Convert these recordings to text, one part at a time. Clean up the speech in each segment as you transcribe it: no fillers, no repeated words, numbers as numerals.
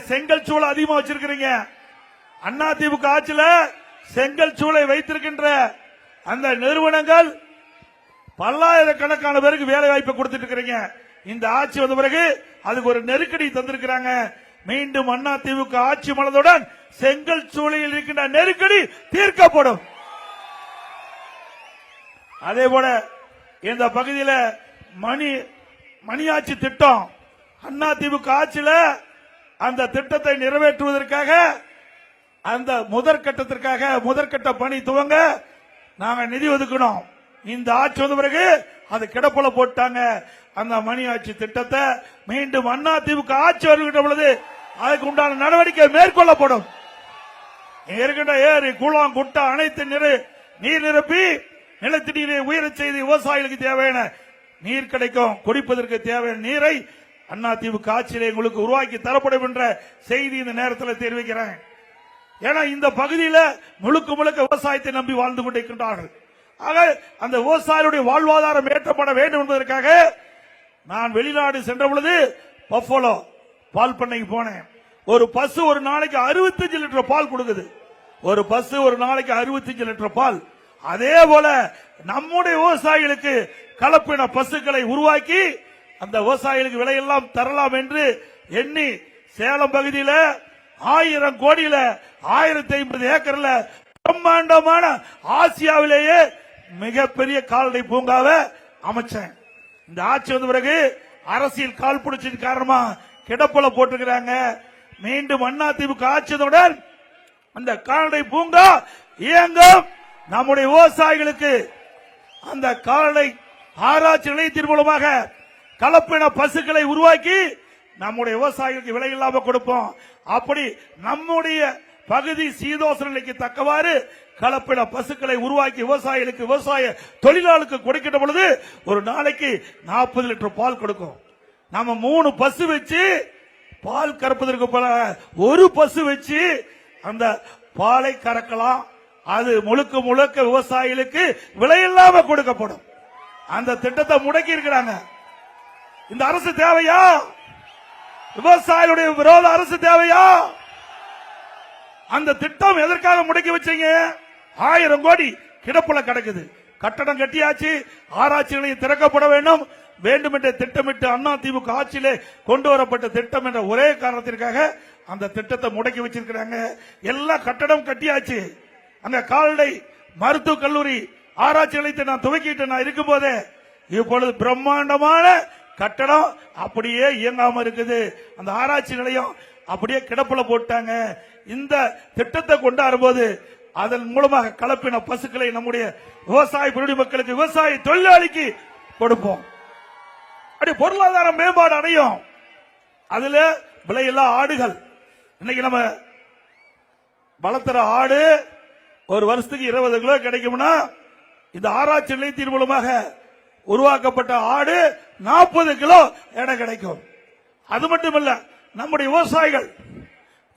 செங்கல் சூளை அதிகமா வச்சிருக்கிறீங்க. அதிமுக ஆட்சியில செங்கல் சூளை வைத்திருக்கின்ற அந்த நிறுவனங்கள் பல்லாயிரக்கணக்கான பேருக்கு வேலை வாய்ப்பை கொடுத்துட்டு இருக்கிறீங்க. இந்த ஆட்சி வந்த பிறகு அதுக்கு ஒரு நெருக்கடி தந்திருக்கிறாங்க. மீண்டும் அதிமுக ஆட்சி மலர்ந்தவுடன் செங்கல் சூளையில் இருக்கின்ற நெருக்கடி தீர்க்கப்படும். அதே போல இந்த பகுதியில் மணியாட்சி திட்டம் அதிமுக ஆட்சியில் அந்த திட்டத்தை நிறைவேற்றுவதற்காக அந்த முதற்கட்ட பணி துவங்க நாங்க நிதி ஒதுக்கணும். இந்த ஆட்சி வந்த பிறகு அது கிடப்புல போட்டாங்க. அந்த மணியாட்சி திட்டத்தை மீண்டும் அதிமுக ஆட்சி வருகின்ற பொழுது அதுக்கு உண்டான நடவடிக்கை மேற்கொள்ளப்படும். இருக்கின்ற ஏரி குளம் குட்டை அனைத்து நீர் நிரப்பி நிலத்தடி நீரை உயர செய்து விவசாயிகளுக்கு தேவையான நீர் கிடைக்கும். குடிப்பதற்கு தேவையான நீரை அதிமுக ஆட்சியிலே உங்களுக்கு உருவாக்கி தரப்படும் என்ற செய்தி இந்த நேரத்தில் தெரிவிக்கிறேன். ஏன்னா இந்த பகுதியில் முழுக்க விவசாயத்தை நம்பி வாழ்ந்து கொண்டிருக்கின்றார்கள். ஆக அந்த விவசாயிகளுடைய வாழ்வாதாரம் ஏற்றப்பட வேண்டும் என்பதற்காக நான் வெளிநாடு சென்ற பொழுது பஃபலோ பால் பண்ணைக்கு போனேன். ஒரு பசு ஒரு நாளைக்கு 65 லிட்டர் பால் கொடுக்குது. ஒரு பசு ஒரு நாளைக்கு 65 லிட்டர் பால். அதே போல நம்முடைய விவசாயிகளுக்கு கலப்பின பசுக்களை உருவாக்கி அந்த விவசாயிகளுக்கு விலையெல்லாம் தரலாம் என்று எண்ணி சேலம் பகுதியில் 1000 கோடியில 1050 ஏக்கர்ல பிரம்மாண்டமான ஆசியாவிலேயே மிகப்பெரிய கால்நடை பூங்காவை அமைச்சேன். இந்த ஆட்சி வந்த பிறகு அரசியல் கால் பிடிச்சது காரணமா கிடப்புல போட்டுக்கிறாங்க. மீண்டும் அதிமுக ஆட்சியுடன் அந்த கால்நடை பூங்கா இயங்கும். நம்முடைய விவசாயிகளுக்கு அந்த கால்நடை ஆராய்ச்சி நிலையத்தின் மூலமாக கலப்பின பசுக்களை உருவாக்கி நம்முடைய விவசாயிகளுக்கு விலை இல்லாம கொடுப்போம். அப்படி நம்முடைய பகுதி சீதோசன நிலைக்கு தக்கவாறு கலப்பின பசுக்களை உருவாக்கி விவசாயிகளுக்கு விவசாய தொழிலாளருக்கு கொடுக்கின்ற பொழுது ஒரு நாளைக்கு 40 லிட்டர் பால் கொடுக்கும். நம்ம 3 பசு வச்சு பால் கறப்பதற்கு போல ஒரு பசு வச்சு அந்த பாலை கறக்கலாம். அது முழுக்க விவசாயிகளுக்கு விலையில்லாம கொடுக்கப்படும். அந்த திட்டத்தை முடக்கி இருக்கிறாங்க. இந்த அரசு தேவையா? விவசாயிகளுடைய விரோத அரசு தேவையா? அந்த திட்டம் எதற்காக முடக்கி வச்சீங்க? 1000 கோடி கிடப்புல கிடக்குது. கட்டடம் கட்டியாச்சு. ஆராய்ச்சி நிலையம் திறக்கப்பட வேண்டும் என்று திட்டமிட்டு அதிமுக ஆட்சியிலே கொண்டு வரப்பட்ட திட்டம் என்ற ஒரே காரணத்திற்காக அந்த திட்டத்தை முடக்கி வச்சிருக்கிறாங்க. எல்லா கட்டடம் கட்டியாச்சு. அங்க கால்நடை மருத்துவக் கல்லூரி ஆராய்ச்சி நிலையத்தை நான் துவக்கிட்டு நான் இருக்கும் போதே இப்பொழுது பிரம்மாண்டமான கட்டடம் அப்படியே இயங்காம இருக்குது. அந்த ஆராய்ச்சி நிலையம் அப்படியே கிடப்புல போட்டாங்க. இந்த திட்டத்தை கொண்டாடும் போது அதன் மூலமாக கலப்பின பசுக்களை நம்முடைய விவசாய மக்களுக்கு விவசாய தொழிலாளிக்கு கொடுப்போம். அப்படி பொருளாதார மேம்பாடு அடையும். அதுல விலையில்லா ஆடுகள். இன்னைக்கு நம்ம வளர்த்துற ஆடு ஒரு வருஷத்துக்கு 20 கிலோ கிடைக்கும்னா இந்த ஆராய்ச்சி நிலையத்தின் மூலமாக உருவாக்கப்பட்ட ஆடு 40 கிலோ எடை கிடைக்கும். அது மட்டுமல்ல, நம்முடைய விவசாயிகள்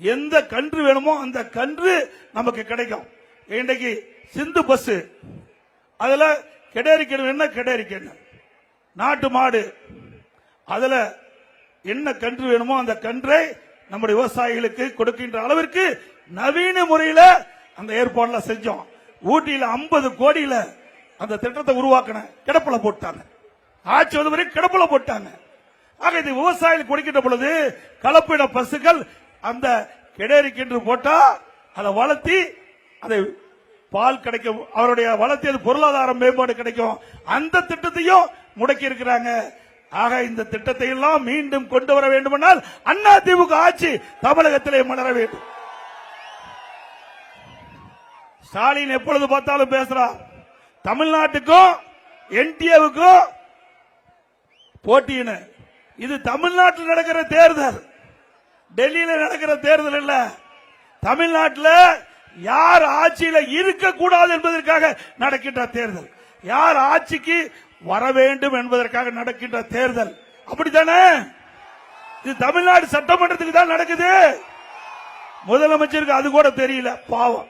எந்த கன்று வேணுமோ அந்த கன்று நமக்கு கிடைக்கும். இன்றைக்கு சிந்து பஸ் அதுல கெடேரிக்கணும் நாட்டு மாடு அதுல என்ன கன்று வேணுமோ அந்த கன்றை நம்முடைய விவசாயிகளுக்கு கொடுக்கின்ற அளவிற்கு நவீன முறையில் அந்த ஏற்பாடுல செஞ்சோம். ஊட்டியில் 50 கோடியில அந்த திட்டத்தை உருவாக்கின கிடப்புல போட்டாங்க. ஆட்சி வந்த பிறகு கிடப்புல போட்டாங்க. ஆக இது விவசாயிகள் கொடுக்கின்ற பொழுது கலப்பின பசுக்கள் அந்த கிடேரிக்கென்று போட்டா அதை வளர்த்தி அதை பால் கிடைக்கும். அவருடைய வளர்த்தி அது பொருளாதார மேம்பாடு கிடைக்கும். அந்த திட்டத்தையும் முடக்கி இருக்கிறாங்க. ஆக இந்த திட்டத்தை எல்லாம் மீண்டும் கொண்டு வர வேண்டுமென்றால் அதிமுக ஆட்சி தமிழகத்திலே மலர வேண்டும். ஸ்டாலின் எப்பொழுது பார்த்தாலும் பேசுறார். தமிழ்நாட்டுக்கும் என்டிஏவுக்கும் போட்டின்னு. இது தமிழ்நாட்டில் நடக்கிற தேர்தல், டெல்லியில் நடக்கிற தேர்தல் இல்ல. தமிழ்நாட்டில் யார் ஆட்சியில் இருக்கக்கூடாது என்பதற்காக நடக்கின்ற தேர்தல், யார் ஆட்சிக்கு வர வேண்டும் என்பதற்காக நடக்கின்ற தேர்தல். அப்படித்தானே? இது தமிழ்நாடு சட்டமன்றத்துக்கு தான் நடக்குது. முதலமைச்சருக்கு அது கூட தெரியல, பாவம்.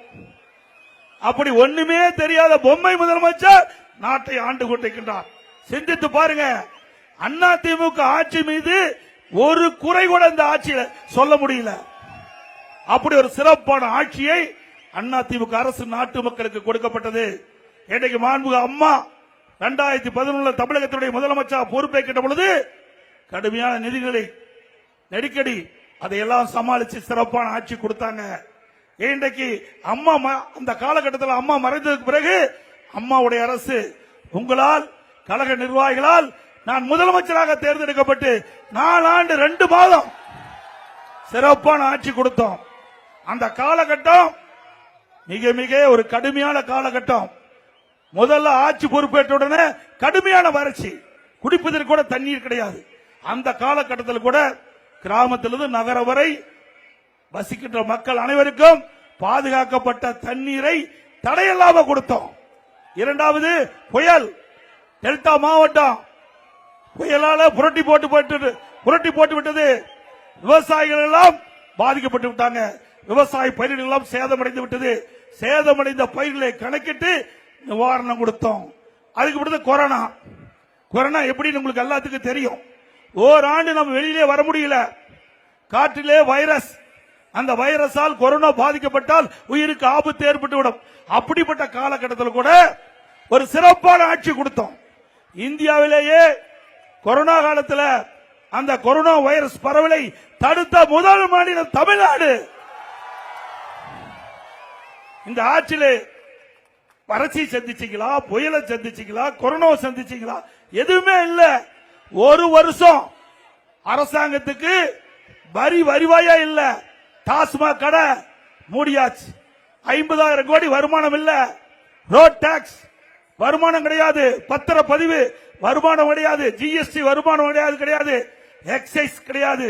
அப்படி ஒண்ணுமே தெரியாத பொம்மை முதலமைச்சர் நாட்டை ஆண்டு கொண்டிருக்கின்றார். சிந்தித்து பாருங்க. அதிமுக ஆட்சி மீது ஒரு குறை கூட இந்த ஆட்சியில சொல்ல முடியல. அப்படி ஒரு சிறப்பான ஆட்சியை அதிமுக அரசு நாட்டு மக்களுக்கு கொடுக்கப்பட்டது. இன்றைக்கு மாண்புமிகு அம்மா 2011 தமிழகத்துடைய முதலமைச்சர் பொறுப்பேற்கின்ற பொழுது கடுமையான நிதிகளை நெருக்கடி அதையெல்லாம் சமாளிச்சு சிறப்பான ஆட்சி கொடுத்தாங்க. இன்றைக்கு அம்மா அந்த காலகட்டத்தில் அம்மா மறைந்ததுக்கு பிறகு அம்மாவுடைய அரசு உங்களால் கழக நிர்வாகிகளால் நான் முதலமைச்சராக தேர்ந்தெடுக்கப்பட்டு 4 ஆண்டு 2 மாதம் சிறப்பான ஆட்சி கொடுத்தோம். அந்த காலகட்டம் மிக மிக ஒரு கடுமையான காலகட்டம். முதல்ல ஆட்சி பொறுப்பேற்ற உடனே கடுமையான வறட்சி, குடிப்பதற்கு கூட தண்ணீர் கிடையாது. அந்த காலகட்டத்தில் கூட கிராமத்திலிருந்து நகரம் வரை வசிக்கின்ற மக்கள் அனைவருக்கும் பாதுகாக்கப்பட்ட தண்ணீரை தடையில்லாம கொடுத்தோம். இரண்டாவது புயல், டெல்டா மாவட்டம் புயலால புரட்டி போட்டு விட்டது. விவசாயிகள் எல்லாம் பாதிக்கப்பட்டு விட்டாங்க. விவசாய பயிர்கள் எல்லாம் சேதமடைந்து விட்டது. சேதமடைந்த பயிர்களை கணக்கிட்டு நிவாரணம் கொடுத்தோம். அதுக்கு பிறகு கொரோனா எப்படின்னு உங்களுக்கு எல்லாத்துக்கும் தெரியும். ஓராண்டு நம்ம வெளியிலே வர முடியல. காற்றிலே வைரஸ், அந்த வைரஸால் கொரோனா பாதிக்கப்பட்டால் உயிருக்கு ஆபத்து ஏற்பட்டுவிடும். அப்படிப்பட்ட காலகட்டத்தில் கூட ஒரு சிறப்பான ஆட்சி கொடுத்தோம். இந்தியாவிலேயே கொரோனா காலத்தில் அந்த கொரோனா வைரஸ் பரவலை தடுத்த முதல் மாநிலம் தமிழ்நாடு. இந்த ஆட்சியிலே வறட்சி சந்திச்சீங்களா, புயலை சந்திச்சீங்களா, கொரோனா சந்திச்சீங்களா? எதுவுமே இல்ல. ஒரு வருஷம் அரசாங்கத்துக்கு வருவாயா இல்ல. டாஸ்மாக் கடை மூடியாச்சு. 50,000 கோடி வருமானம் இல்ல. ரோட் டாக்ஸ் வருமானம் கிடையாது. பத்திரப்பதிவு வருமானம் கிடையாது. ஜிஎஸ்டி வருமானம் கிடையாது. எக்ஸைஸ் கிடையாது.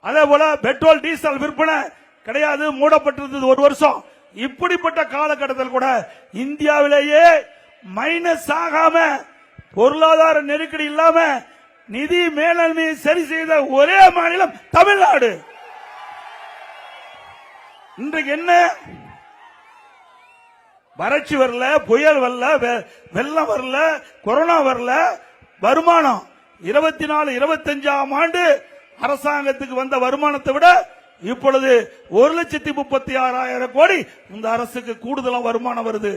அதே போல பெட்ரோல் டீசல் விற்பனை கிடையாது, மூடப்பட்டிருந்தது ஒரு வருஷம். இப்படிப்பட்ட காலகட்டத்தில் கூட இந்தியாவிலேயே மைனஸ் ஆகாம, பொருளாதார நெருக்கடி இல்லாம நிதி மேலாண்மையை சரி செய்த ஒரே மாநிலம் தமிழ்நாடு. இன்றைக்கு என்ன வறட்சி வரல, புயல் வரல, வெள்ளம் வரல, கொரோனா வரல. வருமானம் 24-25ஆம் ஆண்டு அரசாங்கத்துக்கு வந்த வருமானத்தை விட இப்பொழுது 1,36,000 கோடி இந்த அரசுக்கு கூடுதலா வருமானம் வருது.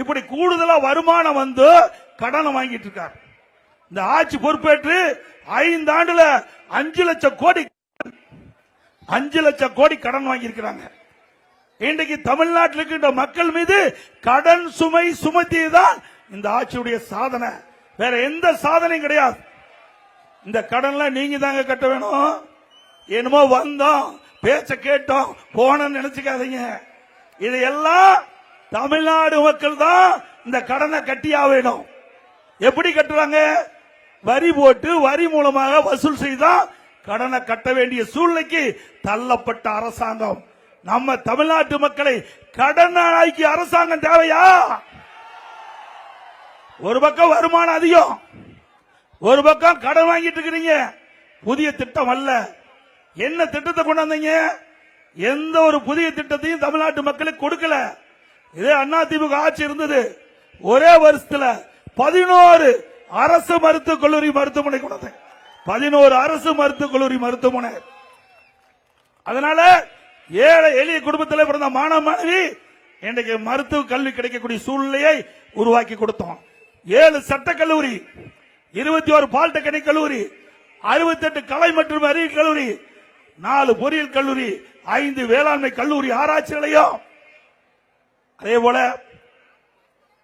இப்படி கூடுதலா வருமானம் வந்து கடன் வாங்கிட்டு இருக்கார். இந்த ஆட்சி பொறுப்பேற்று 5 ஆண்டுல 5 லட்சம் கோடி கடன் வாங்கி இருக்கிறாங்க. இன்றைக்கு தமிழ்நாட்டில் இருக்கின்ற மக்கள் மீது கடன் சுமை சுமத்தியதுதான் இந்த ஆட்சியுடைய சாதனை. வேற எந்த சாதனையும் கிடையாது. இந்த கடன்ல நீங்க தாங்க கட்ட வேணும். என்னமோ வந்தோம், பேச்ச கேட்டோம், போனோம்னு நினைச்சுக்காதீங்க. இதையெல்லாம் தமிழ்நாடு மக்கள் தான் இந்த கடனை கட்டியா வேணும். எப்படி கட்டுறாங்க? வரி போட்டு வரி மூலமாக வசூல் செய்தான் கடனை கட்ட வேண்டிய சூழ்நிலைக்கு தள்ளப்பட்ட அரசாங்கம். நம்ம தமிழ்நாட்டு மக்களை கடனாளிக்கு அரசாங்கம் தேவையா? ஒரு பக்கம் வருமானம் அதிகம், ஒரு பக்கம் கடன் வாங்கிட்டு இருக்கிறீங்க. புதிய திட்டம் அல்ல. என்ன திட்டத்தை கொண்டாந்தீங்க? எந்த ஒரு புதிய திட்டத்தையும் தமிழ்நாட்டு மக்களுக்கு கொடுக்கல. இதே அதிமுக ஆட்சி இருந்தது, ஒரே வருஷத்துல 11 அரசு மருத்துவக் கல்லூரி மருத்துவமனை கொண்டாங்க. 11 அரசு மருத்துவக் கல்லூரி மருத்துவமனை. அதனால ஏழை எளிய குடும்பத்தில் பிறந்த மாணவ மாணவி இன்றைக்கு மருத்துவ கல்வி கிடைக்கக்கூடிய சூழ்நிலையை உருவாக்கி கொடுத்தோம். 7 சட்டக்கல்லூரி, 21 பாலிடெக்னிக் கல்லூரி, 68 கலை மற்றும் அறிவியல் கல்லூரி, 4 பொறியியல் கல்லூரி, 5 வேளாண்மை கல்லூரி ஆராய்ச்சி நிலையம், அதே போல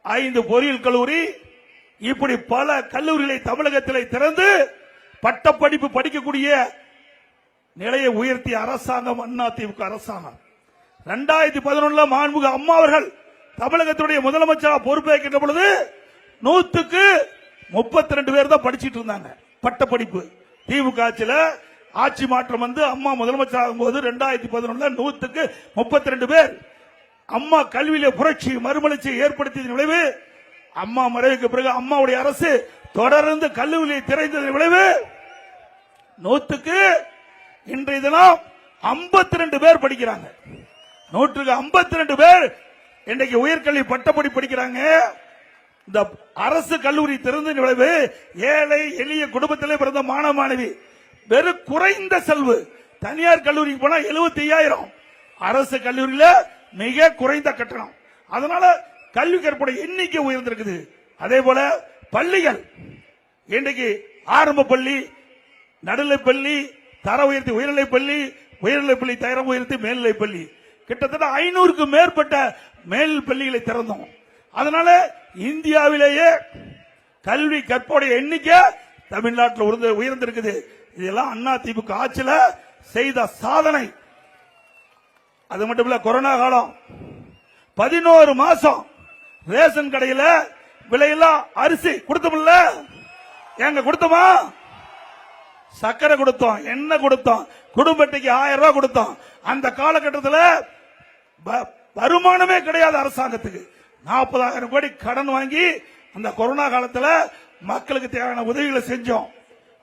5 பொறியியல் கல்லூரி, இப்படி பல கல்லூரிகளை தமிழகத்தில் திறந்து பட்டப்படிப்பு படிக்கக்கூடிய நிலையை உயர்த்திய அரசாங்கம் அதிமுக அரசாங்கம். 2011 மாண்புமிகு அம்மா அவர்கள் தமிழகத்துடைய முதலமைச்சராக பொறுப்பேற்கின்ற பொழுது 100க்கு 32 பேர் தான் படிச்சிட்டு இருந்தாங்க பட்டப்படிப்பு. திமுக ஆட்சியில் ஆட்சி மாற்றம் வந்து அம்மா முதலமைச்சராகும் போது 2011 100க்கு 32 பேர். அம்மா கல்வியில புரட்சி மறுமலர்ச்சியை ஏற்படுத்திய விளைவு, அம்மா மறைவுக்கு பிறகு அம்மாவுடைய அரசு தொடர்ந்து கல்லூரியை திறந்ததன் விளைவு 100க்கு இன்றைய தினம் 52 பேர் படிக்கிறாங்க. 100க்கு 52 பேர் இன்றைக்கு உயர்கல்வி பட்டப்படி படிக்கிறாங்க. இந்த அரசு கல்லூரி திறந்த விளைவு ஏழை எளிய குடும்பத்திலே பிறந்த மாணவ மாணவி வெறும் குறைந்த செலவு. தனியார் கல்லூரிக்கு போனா 75,000, அரசு கல்லூரியில மிக குறைந்த கட்டணம். அதனால கல்வி கற்புடைய எண்ணிக்கை உயர்ந்திருக்குது. அதே போல பள்ளிகள் இன்றைக்கு ஆரம்ப பள்ளி, நடுநிலைப் பள்ளி, தர உயர்த்தி உயர்நிலைப் பள்ளி, உயர்நிலைப் பள்ளி தரம் உயர்த்தி மேல்நிலைப் பள்ளி, கிட்டத்தட்ட 500க்கும் மேற்பட்ட மேல் பள்ளிகளை திறந்தோம். அதனால இந்தியாவிலேயே கல்வி கற்போடைய எண்ணிக்கை தமிழ்நாட்டில் உயர்ந்திருக்குது. இதெல்லாம் அண்ணா திமுக ஆட்சியில செய்த சாதனை. அது மட்டும் இல்ல, கொரோனா காலம் 11 மாசம் ரேஷன் கடையில விலையெல்லாம் அரிசி கொடுத்தோம்ல, எங்க கொடுத்தோமா? சக்கரை கொடுத்தோம், எண்ணெய் கொடுத்தோம், குடும்பத்துக்கு 1000 ரூபாய் கொடுத்தோம். அந்த காலகட்டத்தில் வருமானமே கிடையாது அரசாங்கத்துக்கு. 40,000 கோடி கடன் வாங்கி அந்த கொரோனா காலத்தில் மக்களுக்கு தேவையான உதவிகளை செஞ்சோம்.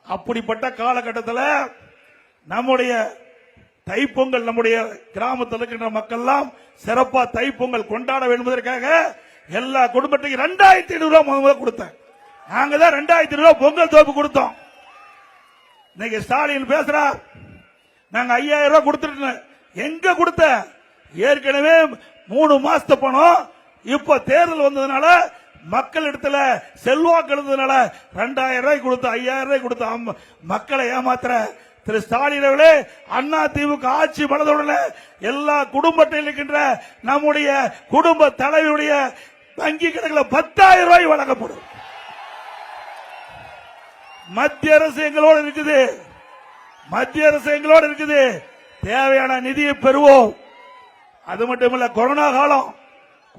அப்படிப்பட்ட காலகட்டத்தில் நம்முடைய தைப்பொங்கல், நம்முடைய கிராமத்தில் இருக்கின்ற மக்கள் எல்லாம் சிறப்பா தைப்பொங்கல் கொண்டாட வேண்டும் என்பதற்காக எல்லா குடும்பத்துக்கும் 2,500 ரூபாய் முதல் கொடுத்தேன். நாங்க தான் 2,500 ரூபாய் பொங்கல் தோப்பு கொடுத்தோம். இன்னைக்கு ஸ்டாலின் பேசுறார், நாங்க 5,000 ரூபாய் கொடுத்துட்டோம். எங்க கொடுத்த? ஏற்கனவே 3 மாசத்து பணம். இப்ப தேர்தல் வந்ததுனால மக்கள் இடத்துல செல்வாக்கு இருந்ததுனால 2,000 ரூபாய் கொடுத்து 5,000 ரூபாய் கொடுத்து மக்களை ஏமாத்துற திரு ஸ்டாலின் அவர்களே, அண்ணா திமுக ஆட்சி மனதுடனே எல்லா குடும்பத்தில் இருக்கின்ற நம்முடைய குடும்ப தலைவருடைய வங்கி கணக்கில் 10,000 ரூபாய் வழங்கப்படும். மத்திய அரசு எங்களோடு இருக்குது, மத்திய அரசு எங்களோடு இருக்குது. தேவையான நிதியை பெறுவோம். அது மட்டுமல்ல, கொரோனா காலம்,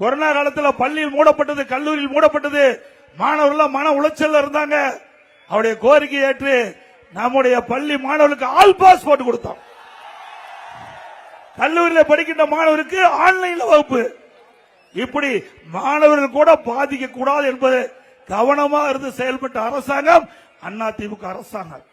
கொரோனா காலத்தில் பள்ளியில் மூடப்பட்டது, கல்லூரியில் மூடப்பட்டது, மாணவர்கள் மன உளைச்சல் இருந்தாங்க. அவருடைய கோரிக்கை ஏற்று நம்முடைய பள்ளி மாணவர்களுக்கு ஆல் பாஸ் போட்டு கொடுத்தோம். கல்லூரியில் படிக்கின்ற மாணவருக்கு ஆன்லைன்ல வகுப்பு. இப்படி மாணவர்கள் கூட பாதிக்க கூடாது என்பது கவனமாக இருந்து செயல்பட்ட அரசாங்கம் அண்ணா திமுக அரசாங்கம்.